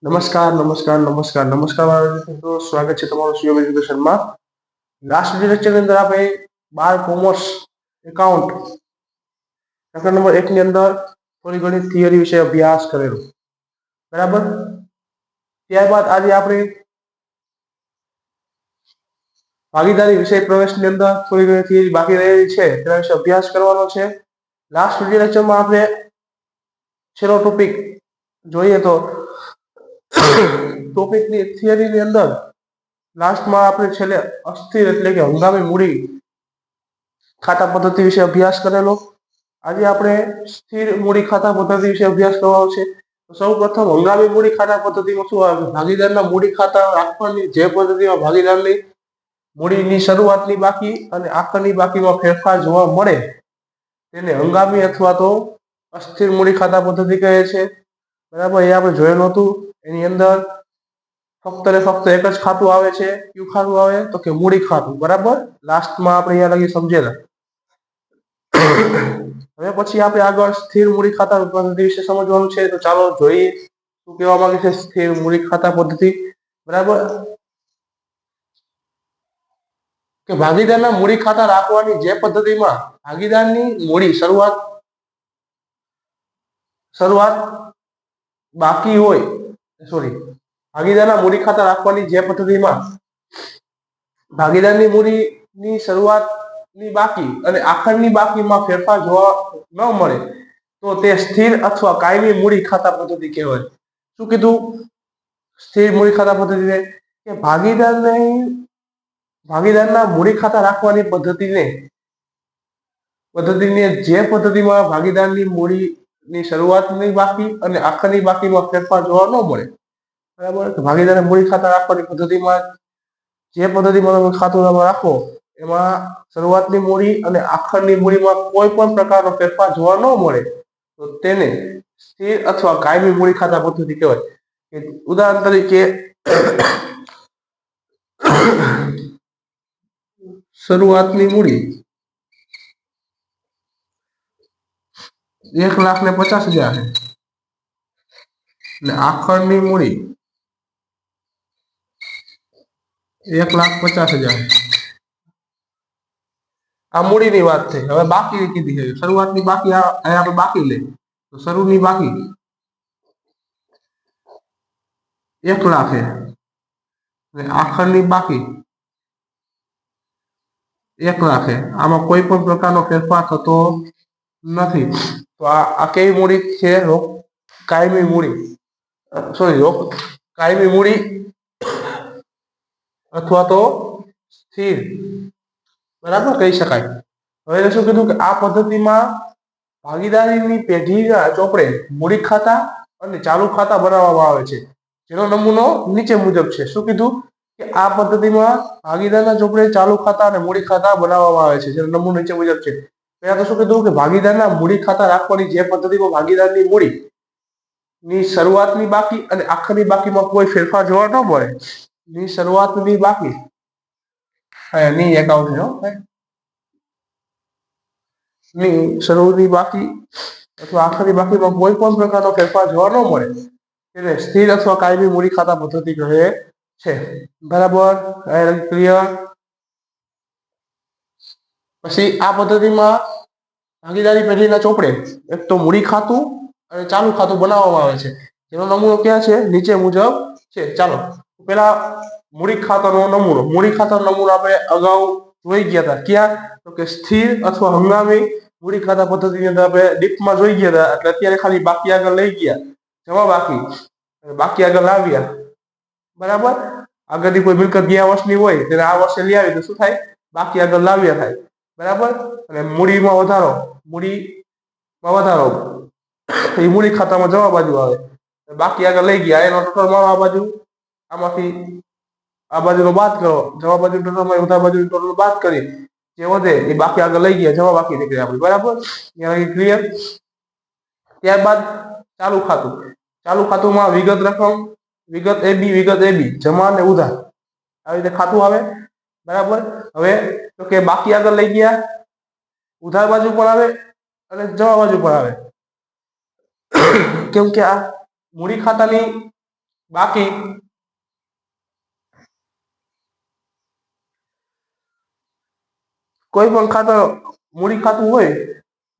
નમસ્કાર નમસ્કાર નમસ્કાર નમસ્કાર મારા મિત્રો, સ્વાગત છે તમારું સીએમ એજ્યુકેશનમાં. લાસ્ટ લેક્ચરની અંદર આપણે 12 કોમર્સ એકાઉન્ટ ચેપ્ટર નંબર 1 ની અંદર થોડી ઘણી થિયરી વિશે અભ્યાસ કરેલો, બરાબર. ત્યારબાદ આજે આપણે ભાગીદારી વિષય પ્રવેશની અંદર થોડી ઘણી થિયરી બાકી રહેલી છે તેના વિશે અભ્યાસ કરવાનો છે. લાસ્ટ વિડિયો લેક્ચરમાં આપણે છેલ્લો ટોપિક જોઈએ તો ટોપિકની થિયરીની અંદર લાસ્ટમાં આપણે છેલ્લે અસ્થિર એટલે કે હંગામી મૂડી ખાતા પદ્ધતિ વિશે અભ્યાસ કરેલો. આજે આપણે સ્થિર મૂડી ખાતા પદ્ધતિ વિશે અભ્યાસ કરવાનો છે. સૌ પ્રથમ હંગામી મૂડી ખાતા પદ્ધતિમાં શું આવે? ભાગીદારના મૂડી ખાતા રાખવાની જે પદ્ધતિમાં ભાગીદારની મૂડીની શરૂઆતની બાકી અને આખરની બાકીમાં ફેરફાર જોવા મળે તેને હંગામી અથવા તો અસ્થિર મૂડી ખાતા પદ્ધતિ કહે છે, બરાબર. એ આપણે જોયેલું હતું. એની અંદર ફક્ત ને ફક્ત એક જ ખાતું આવે છે. કયું ખાતું આવે? તો કે મૂડી ખાતું, બરાબર. લાસ્ટમાં આપણે અહીંયા લગી સમજેલા. હવે પછી આપણે આગળ સ્થિર મૂડી ખાતા પદ્ધતિ વિશે સમજવાનું છે, તો ચાલો જોઈએ શું કહેવા માંગે છે સ્થિર મૂડી ખાતા પદ્ધતિ, બરાબર. કે ભાગીદારના મૂડી ખાતા રાખવાની જે પદ્ધતિમાં ભાગીદારની મૂડી શરૂઆત બાકી હોય, ભાગીદારના મૂડી ખાતા રાખવાની જે પદ્ધતિમાં ભાગીદારની મૂડીની શરૂઆતની બાકી અને આખરની બાકીમાં ફેરફાર જોવા ન મળે તો તે સ્થિર અથવા કાયમી મૂડી ખાતા પદ્ધતિ કહેવાય. શું કીધું? સ્થિર મૂડી ખાતા પદ્ધતિને કે ભાગીદારના મૂડી ખાતા રાખવાની પદ્ધતિને જે પદ્ધતિમાં ભાગીદારની મૂડીની શરૂઆતની બાકી અને આખરની બાકીમાં ફેરફાર જોવા ન મળે, બરાબર. ભાગીદારના મૂડી ખાતા રાખવાની પદ્ધતિમાં જે પદ્ધતિમાં તમે ખાતું રાખો એમાં શરૂઆતની મૂડી અને આખરની મૂડીમાં કોઈ પણ પ્રકારનો ફેરફાર જોવા ન મળે તો તેને સ્થિર અથવા કાયમી મૂડી ખાતા પદ્ધતિ કહેવાય. ઉદાહરણ તરીકે શરૂઆતની મૂડી 1,50,000 છે અને આખરની મૂડી 1,50,000. આ મૂડીની વાત થઈ. હવે બાકી કીધી છે, શરૂઆતની બાકી આપણે બાકી લઈએ તો શરૂની બાકી 1,00,000 છે અને આખરની બાકી 1,00,000 છે. આમાં કોઈ પણ પ્રકારનો ફેરફાર થતો નથી. તો આ કેવી મૂડી છે? કાયમી મૂડી, કાયમી મૂડી અથવા તો સ્થિર, બરાબર કહી શકાય. હવે શું કીધું કે આ પદ્ધતિમાં ભાગીદારીની પેઢીના ચોપડે મૂડી ખાતા અને ચાલુ ખાતા બનાવવામાં આવે છે, જેનો નમૂનો નીચે મુજબ છે. શું કીધું કે આ પદ્ધતિમાં ભાગીદારના ચોપડે ચાલુ ખાતા અને મૂડી ખાતા બનાવવામાં આવે છે, જેનો નમૂનો નીચે મુજબ છે. પહેલા તો શું કીધું કે ભાગીદારના મૂડી ખાતા રાખવાની જે પદ્ધતિમાં ભાગીદારની મૂડીની શરૂઆતની બાકી અને આખરની બાકીમાં કોઈ ફેરફાર જોવા ન મળે ની શરૂઆતની બાકી ની એકાઉન્ટ ની શરૂઆતની બાકી અથવા આખરની બાકીમાં કોઈ પણ પ્રકારનો ફેરફાર જોવા ન મળે તેને સ્થિર અથવા કાયમી મૂડી ખાતા પદ્ધતિ કહે છે, બરાબર. ક્લિયર? પછી આ પદ્ધતિમાં ભાગીદારી પેઢીના ચોપડે એક તો મૂડી ખાતું અને ચાલુ ખાતું બનાવવામાં આવે છે, જેનો નમૂનો ક્યાં છે? નીચે મુજબ છે. ચાલો પેલા મૂડી ખાતાનો નમૂનો. મૂડી ખાતાનો નમૂનો આપણે અગાઉ જોઈ ગયા હતા. ક્યાં? તો કે સ્થિર અથવા હંગામી મૂડી ખાતા પદ્ધતિની અંદર આપણે ડીપમાં જોઈ ગયા હતા. એટલે અત્યારે ખાલી બાકી આગળ લઈ ગયા, જમા બાકી આગળ લાવ્યા, બરાબર. આગળની કોઈ મિલકત ગયા વર્ષની હોય તેને આ વર્ષે લઈ આવી તો શું થાય? બાકી આગળ લાવ્યા થાય, બરાબર. અને મૂડીમાં વધારો એ મૂડી ખાતામાં જમા બાજુ આવે. બાકી આગળ લઈ ગયા એનો ટોટલ મારો આ બાજુ, આમાંથી આ બાજુનો બાદ કરો, જમા બાજુ ટોટલમાં ઉધાર બાજુ ટોટલ બાદ કરી જે વધે એ બાકી આગળ લઈ ગયા, જમા બાકી નીકળે આપણી, બરાબર. ક્લિયર? ત્યારબાદ ચાલુ ખાતું. ચાલુ ખાતુંમાં વિગત રકમ, વિગત એબી, જમા અને ઉધાર, આવી રીતે ખાતું આવે, બરાબર. હવે તો કે બાકી આગળ લઈ ગયા, ઉધાર બાજુ પણ આવે અને જમા બાજુ પણ આવે. કેમ કે આ મૂડી ખાતાની બાકી કોઈ પણ ખાતા મૂડી ખાતું હોય,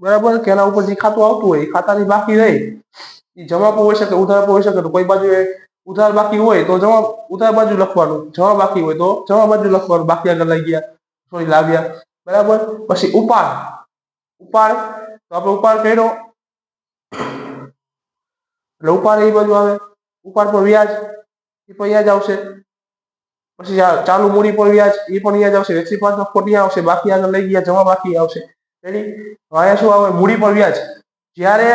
બરાબર, કે એના ઉપર જે ખાતું આવતું હોય એ ખાતાની બાકી રહી, એ જમા પણ હોઈ શકે, ઉધાર પણ હોઈ શકે. તો કોઈ બાજુ ઉધાર બાકી હોય તો જમા ઉધાર બાજુ લખવાનું, જમા બાકી હોય તો જમા બાજુ લખવાનું, બાકી આગળ લઈ ગયા, સોરી લાવ્યા, બરાબર. પછી ઉપાડ, ઉપાડ તો આપણે ઉપાડ કર્યો એટલે ઉપાડ એ બાજુ આવે, ઉપાડ પર વ્યાજ એ પણ વ્યાજ આવશે. પછી ચાલુ મૂડી પર વ્યાજ એ પણ વ્યાજ આવશે, વેચી પાછળ નફો ત્યાં આવશે, બાકી આગળ લઈ ગયા જમા બાકી આવશે. રેડી? અહીંયા શું આવે? મૂડી પર વ્યાજ. જ્યારે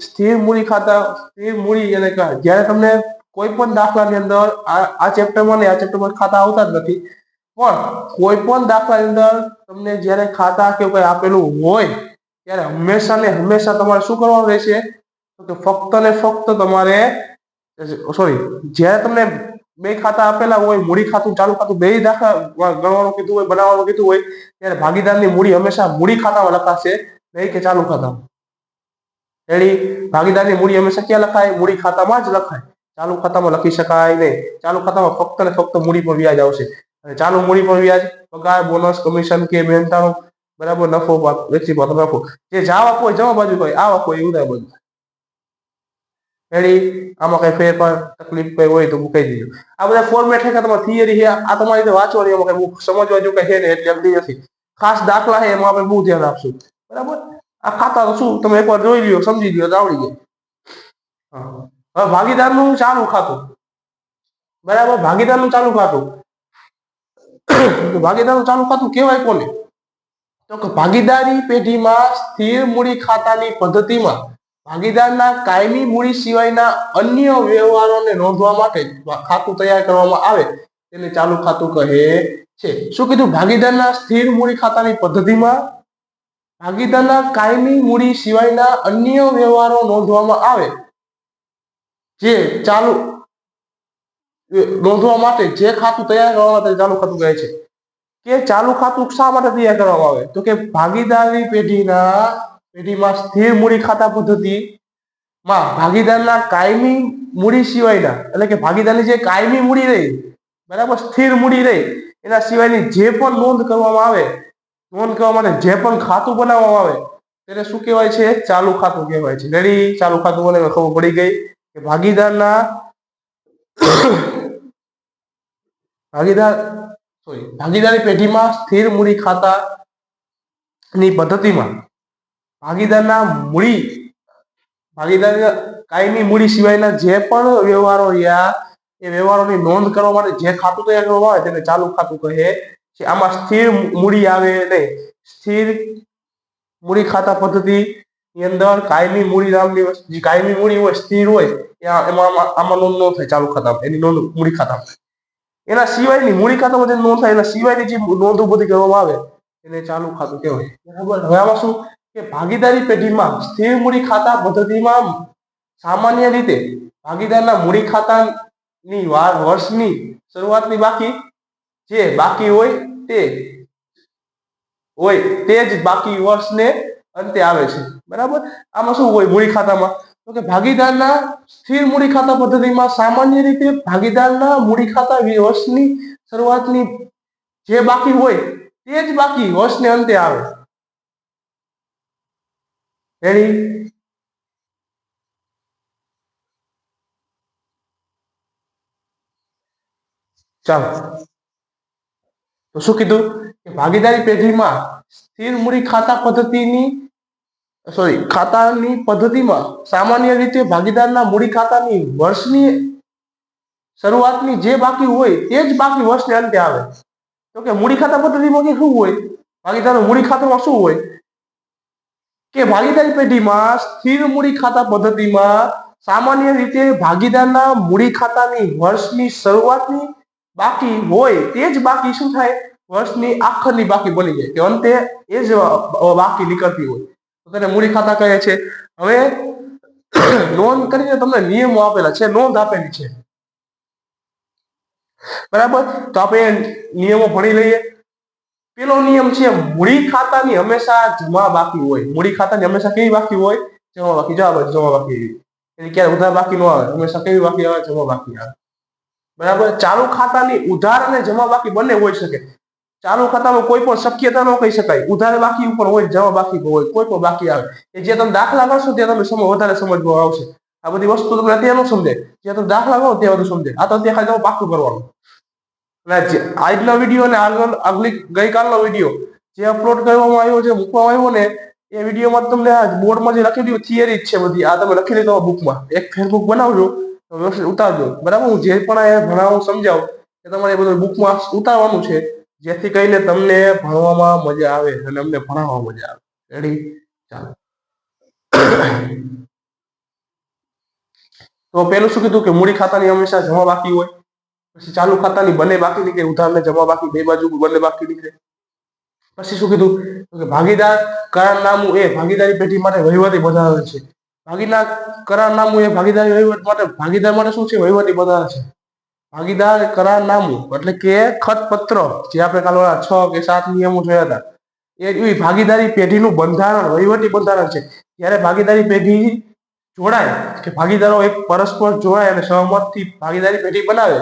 સ્થિર મૂડી ખાતા, સ્થિર મૂડી એને કહે, જ્યારે તમને કોઈ પણ દાખલાની અંદર આ ચેપ્ટરમાં ને આ ચેપ્ટરમાં ખાતા આવતા જ નથી, પણ કોઈ પણ દાખલાની અંદર તમને જ્યારે ખાતા કે કોઈ આપેલું હોય ત્યારે હંમેશા ને હંમેશા તમારે શું કરવાનું રહેશે? તો ફક્ત ને ફક્ત તમારે, સોરી, જ્યારે તમને બે ખાતા આપેલા હોય, મૂડી ખાતું ચાલુ ખાતું બે દાખલા ગણવાનું કીધું હોય, બનાવવાનું કીધું હોય, ત્યારે ભાગીદારની મૂડી હંમેશા મૂડી ખાતામાં લખાશે, નહીં કે ચાલુ ખાતામાં. રેડી? ભાગીદારની મૂડી હંમેશા ક્યાં લખાય? મૂડી ખાતામાં જ લખાય, ચાલુ ખાતામાં લખી શકાય નહીં. ચાલુ ખાતામાં ફક્ત ને ફક્ત મૂડી પર વ્યાજ આવશે, અને ચાલુ મૂડી પર વ્યાજ, પગાર, બોનસ, કમિશન કે મહેનતાણું, બરાબર, નફો, વેચી પાછળ નફો, જે જાવ આપો હોય જમા બાજુ હોય, આ આપો હોય ઉધાર બાજુ. રેડી? આમાં કઈ ફેરફાર તકલીફ કઈ હોય તો કહી દીધું. આ બધા ફોર્મેટ છે કે તમારે થિયરી છે, આ તમારી રીતે વાંચવાની, એમાં કઈ સમજવા જેવું કઈ છે ને એટલે અગદી નથી. ખાસ દાખલા છે એમાં આપણે બહુ ધ્યાન આપશું, બરાબર. આ ખાતા તો શું તમે એકવાર જોઈ લ્યો, સમજી લ્યો તો આવડી જાય. હવે ભાગીદારનું ચાલુ ખાતું, બરાબર, ભાગીદારનું ચાલુ ખાતું. ભાગીદારનું ચાલુ ખાતું કહેવાય કોને? તો કે ભાગીદારી પેઢીમાં સ્થિર મૂડી ખાતાની પદ્ધતિમાં ભાગીદારના કાયમી મૂડી સિવાયના અન્ય વ્યવહારોને નોંધવા માટે ખાતું તૈયાર કરવામાં આવે તેને ચાલુ ખાતું કહે છે. શું કીધું? ભાગીદારના સ્થિર મૂડી ખાતાની પદ્ધતિમાં ભાગીદારના કાયમી મૂડી સિવાયના અન્ય વ્યવહારો નોંધવામાં આવે જે ચાલુ નોંધવા માટે જે ખાતું તૈયાર કરવા માટે ચાલુ ખાતું કહે છે. કે ચાલુ ખાતું શા માટે તૈયાર કરવામાં આવે? તો કે ભાગીદારી પેઢીમાં સ્થિર મૂડી ખાતા પદ્ધતિમાં ભાગીદારના કાયમી મૂડી સિવાયના, એટલે કે ભાગીદારની જે કાયમી મૂડી રહી, બરાબર, સ્થિર મૂડી રહી, એના સિવાયની જે પણ નોંધ કરવામાં આવે, નોંધ કરવા માટે જે પણ ખાતું બનાવવામાં આવે તેને શું કહેવાય છે? ચાલુ ખાતું કહેવાય છે. રેડી? ચાલુ ખાતું મને ખબર પડી ગઈ કે ભાગીદારી પેઢીમાં સ્થિર મૂડી ખાતાની પદ્ધતિમાં ભાગીદારના કાયમી મૂડી સિવાયના જે પણ વ્યવહારો રહ્યા એ વ્યવહારોની નોંધ કરવા માટે જે ખાતું તૈયાર કરવામાં આવે તેને ચાલુ ખાતું કહે છે. આમાં સ્થિર મૂડી આવે નહીં. સ્થિર મૂડી ખાતા પદ્ધતિની અંદર કાયમી મૂડી નામની વસ્તુ, જે કાયમી મૂડી હોય, સ્થિર હોય, એમાં આમાં નોંધ ન થાય ચાલુ ખાતામાં, એની નોંધ મૂડી ખાતામાં. એના સિવાયની મૂડી ખાતામાં જે નોંધ થાય, એના સિવાયની જે નોંધો બધી કરવામાં આવે એને ચાલુ ખાતું કહેવાય. બરાબર? હવે આમાં શું કે ભાગીદારી પેઢીમાં સ્થિર મૂડી ખાતા પદ્ધતિમાં સામાન્ય રીતે ભાગીદારના મૂડી ખાતાની વર્ષની શરૂઆતની બાકી જે બાકી હોય તે જ બાકી વર્ષને અંતે આવે છે. બરાબર? આમાં શું હોય મૂડી ખાતામાં? તો કે ભાગીદારના સ્થિર મૂડી ખાતા પદ્ધતિમાં સામાન્ય રીતે ભાગીદારના મૂડી ખાતા વર્ષની શરૂઆતની જે બાકી હોય તે જ બાકી વર્ષને અંતે આવે. રેડી? ચાલો, તો શું કીધું કે ભાગીદારી પેઢીમાં સ્થિર મૂડી ખાતા ખાતાની પદ્ધતિમાં સામાન્ય રીતે ભાગીદારના મૂડી ખાતાની વર્ષની શરૂઆતની જે બાકી હોય તે જ બાકી વર્ષને અંતે આવે. તો કે મૂડી ખાતા પદ્ધતિમાં શું હોય? ભાગીદારનું મૂડી ખાતામાં શું હોય કે ભાગીદારી પેઢીમાં સ્થિર મૂડી ખાતા પદ્ધતિમાં સામાન્ય રીતે ભાગીદારના મૂડી ખાતાની વર્ષની શરૂઆતની બાકી હોય તે જ બાકી શું થાય? વર્ષની આખરની બાકી બની જાય, કે અંતે એ જ બાકી નીકળતી હોય તો તેને મૂડી ખાતા કહે છે. હવે નોંધ કરીને તમને નિયમો આપેલા છે, નોંધ આપેલી છે, બરાબર. તો આપણે નિયમો ભણી લઈએ. પેલો નિયમ છે મૂડી ખાતાની હંમેશા જમા બાકી હોય. મૂડી ખાતાની હંમેશા કેવી બાકી હોય? જમા બાકી. જવાબ જમા બાકી. એની ક્યારે ઉધાર બાકી ન આવે, હંમેશા કેવી બાકી આવે? જમા બાકી આવે, બરાબર. ચાલુ ખાતાની ઉધાર અને જમા બાકી બંને હોઈ શકે. ચાલુ ખાતામાં કોઈ પણ શક્યતા ન કહી શકાય, ઉધાર બાકી ઉપર હોય, જમા બાકી હોય, કોઈ પણ બાકી આવે. એ જે તમે દાખલા કરશો ત્યાં તમે વધારે સમજવા આવશે. આ બધી વસ્તુ તમને અત્યારે ન સમજે, જ્યાં તમે દાખલા કરો ત્યાં બધું સમજે. આ તો ત્યાં ખાલી તમે પાકું કરવાનું. આજનો વિડીયો અને આગલી ગઈકાલનો વિડીયો જે અપલોડ કરવામાં આવ્યો છે, મૂકવામાં આવ્યો ને, એ વિડીયોમાં તમને આ બોર્ડમાં જે લખી દીધું થિયરી જ છે બધી. આ તમે લખી લીધો બુકમાં, એક ફેસબુક બનાવજો, વ્યવસ્થિત ઉતારજો, બરાબર. હું જે પણ આ ભણાવું સમજાવું એ તમારે બધું બુકમાં ઉતારવાનું છે, જેથી કરીને તમને ભણવામાં મજા આવે અને અમને ભણાવવામાં મજા આવે. રેડી? ચાલો. તો પેલું શું કીધું કે મૂડી ખાતાની હંમેશા જમા બાકી હોય. પછી ચાલુ ખાતાની બંને બાકી નીકળે, ઉધાર ને જમા બાકી બે બાજુ બંને બાકી નીકળે. પછી શું કીધું કે ભાગીદાર કરારનામું એ ભાગીદારી પેઢી માટે વહીવટી બંધારણ છે. ભાગીદાર કરારનામું એ ભાગીદારી વહીવટ માટે, ભાગીદાર માટે શું છે? વહીવટી બંધારણ છે. ભાગીદાર કરારનામું એટલે કે ખતપત્ર, જે આપણે કાલે 6 કે 7 નિયમો જોયા હતા, એ ભાગીદારી પેઢીનું બંધારણ, વહીવટી બંધારણ છે. જ્યારે ભાગીદારી પેઢી જોડાય, કે ભાગીદારો એક પરસ્પર જોડાય અને સહમતથી ભાગીદારી પેઢી બનાવે,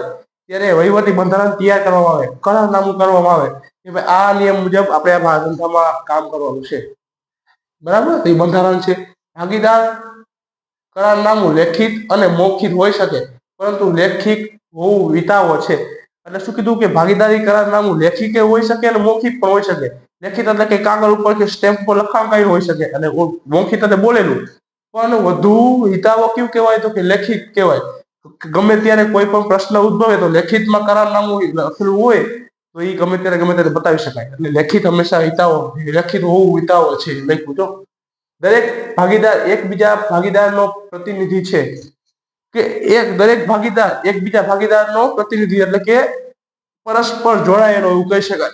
ત્યારે વહીવટી બંધારણ તૈયાર કરવામાં આવે, કરારનામું કરવામાં આવે કે ભાઈ આ નિયમ મુજબ આપણે આ ધંધામાં કામ કરવાનું છે, બરાબર. તો એ બંધારણ છે. ભાગીદાર કરારનામું લેખિત અને મૌખિક હોઈ શકે, પરંતુ લેખિત હોવું વિતાવો છે. એટલે શું કીધું કે ભાગીદારી કરારનામું લેખિત હોઈ શકે અને મૌખિક પણ હોઈ શકે. લેખિત એટલે કે કાગળ ઉપર કે સ્ટેમ્પ પર લખાણ કઈ હોઈ શકે, અને મૌખિક એટલે બોલેલું. પણ વધુ હિતાવો કયું કહેવાય? તો કે લેખિત કહેવાય. ગમે ત્યારે કોઈ પણ પ્રશ્ન ઉદ્ભવે તો લેખિતમાં કરારનામું લખેલું હોય તો એ ગમે ત્યારે બતાવી શકાય. એટલે લેખિત હંમેશા હિતાવો, લેખિત હોવું હિતાવો છે, લખ્યું તો. દરેક ભાગીદાર એકબીજા ભાગીદારનો પ્રતિનિધિ છે, કે દરેક ભાગીદાર એકબીજા ભાગીદારનો પ્રતિનિધિ એટલે કે પરસ્પર જોડાયેલો એવું કહી શકાય,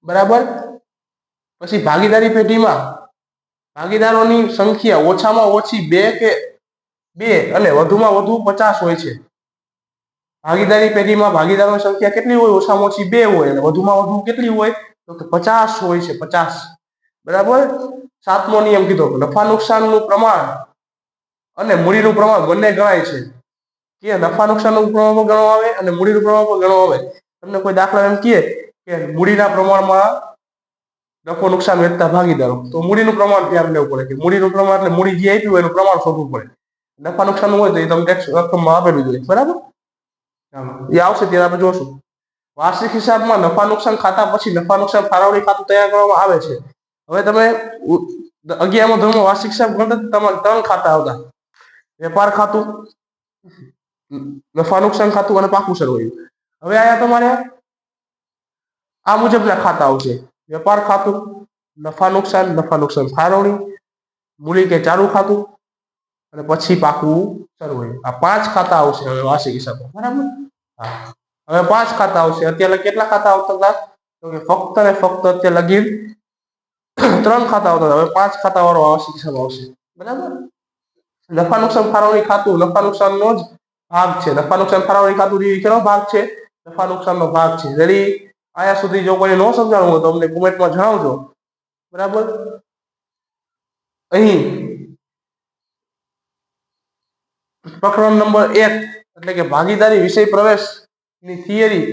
બરાબર. પછી ભાગીદારી પેઢીમાં ભાગીદારોની સંખ્યા ઓછામાં ઓછી 2 અને વધુમાં વધુ 50 હોય છે. ભાગીદારી પેઢીમાં ભાગીદારોની સંખ્યા કેટલી હોય? ઓછામાં ઓછી 2 હોય અને વધુમાં વધુ કેટલી હોય? તો કે 50 હોય છે, 50, બરાબર. 7મો નિયમ કીધો, નફા નુકસાનનું પ્રમાણ અને મૂડીનું પ્રમાણ બંને ગણાય છે. કે નફા નુકસાનનું પ્રમાણ પણ ગણવા આવે અને મૂડીનું પ્રમાણ પણ ગણવા આવે. તમને કોઈ દાખલા એમ કહે કે મૂડીના પ્રમાણમાં નફો નુકસાન વેચતા ભાગીદારો, તો મૂડીનું પ્રમાણ ધ્યાન લેવું પડે, કે મૂડીનું પ્રમાણ એટલે મૂડી જે આપ્યું એનું પ્રમાણ શોધવું પડે. નફા નુકસાન હોય તો એ તમને રકમમાં આપેલું જોઈએ, બરાબર. એ આવશે ત્યારે આપણે જોશું. વાર્ષિક હિસાબમાં નફા નુકસાન ખાતા પછી નફા નુકસાન ફાળવણી ખાતું તૈયાર કરવામાં આવે છે. હવે તમે 11મો ધોરણમાં વાર્ષિક હિસાબ ગણતા તમારે 3 ખાતા આવતા: વેપાર ખાતું, નફા નુકસાન ખાતું અને પાકું સરવૈયું. હવે આયા તમારે આ મુજબના ખાતા આવશે: વેપાર ખાતું, નફા નુકસાન ફાળવણી, મૂડી કે ચાલુ ખાતું અને પછી પાકું સરવૈયું. આ 5 ખાતા આવશે હવે વાર્ષિક હિસાબમાં, બરાબર. હા, હવે 5 ખાતા આવશે. અત્યારે કેટલા ખાતા આવતા હતા? તો કે ફક્ત ને ફક્ત અત્યારે લગી 3 ખાતા આવતા હતા. હવે 5 ખાતા વાળો વાર્ષિક હિસાબ આવશે, બરાબર. નફા નુકસાન ફાળવણી ખાતું નફા નુકસાનનો જ ભાગ છે. નફા નુકસાન ફાળવણી ખાતું કેનો ભાગ છે? નફા નુકસાનનો ભાગ છે. રેડી? આયા સુધી જો કોઈ ન સમજાણું હોય તો અમને કોમેન્ટમાં જણાવજો, બરાબર. અહીં પ્રકરણ નંબર 1 એટલે કે ભાગીદારી વિષય પ્રવેશની થિયરી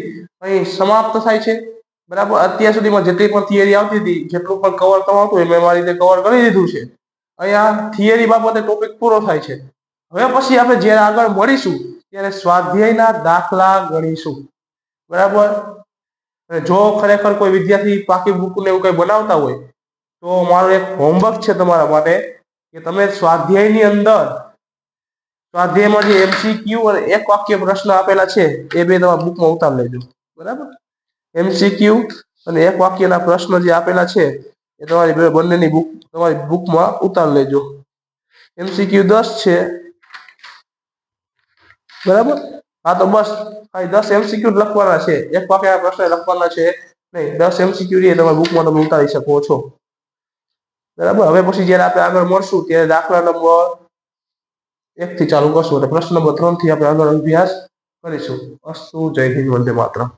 અહીં સમાપ્ત થાય છે, બરાબર. અત્યાર સુધીમાં જેટલી પણ થિયરી આવતી હતી, જેટલું પણ કવર કરવાનું હતું, મેં મારી રીતે કવર કરી દીધું છે. અહીંયા થિયરી બાબતે ટોપિક પૂરો થાય છે. હવે પછી આપણે જ્યારે આગળ મળીશું ત્યારે સ્વાધ્યાયના દાખલા ગણીશું, બરાબર. જો ખરેખર કોઈ વિદ્યાર્થી પાકી બુક ને એવું કઈ બનાવતા હોય તો મારું એક હોમવર્ક છે તમારા માટે, કે તમે સ્વાધ્યાયની અંદર સ્વાધ્યાયમાં જે MCQ અને એક વાક્ય પ્રશ્ન આપેલા છે એ બે તમારા બુકમાં ઉતારી લેજો, બરાબર. MCQ અને એક વાક્યના પ્રશ્ન જે આપેલા છે એ તમારી બંનેની બુક તમારી બુકમાં ઉતારી લેજો. MCQ 10 છે, બરાબર. હા, તો બસ ખાલી 10 MCQ લખવાના છે, એક વાક્યના પ્રશ્ન લખવાના છે નહીં. 10 MCQ એ તમારી બુકમાં તમે ઉતારી શકો છો, બરાબર. હવે પછી જ્યારે આપણે આગળ મળશું ત્યારે દાખલા નંબર 1 થી ચાલુ કરશું અને પ્રશ્ન નંબર 3 થી આપણે આગળ અભ્યાસ કરીશું. અસ્તુ. જય હિન્દ, વંદે માતરમ.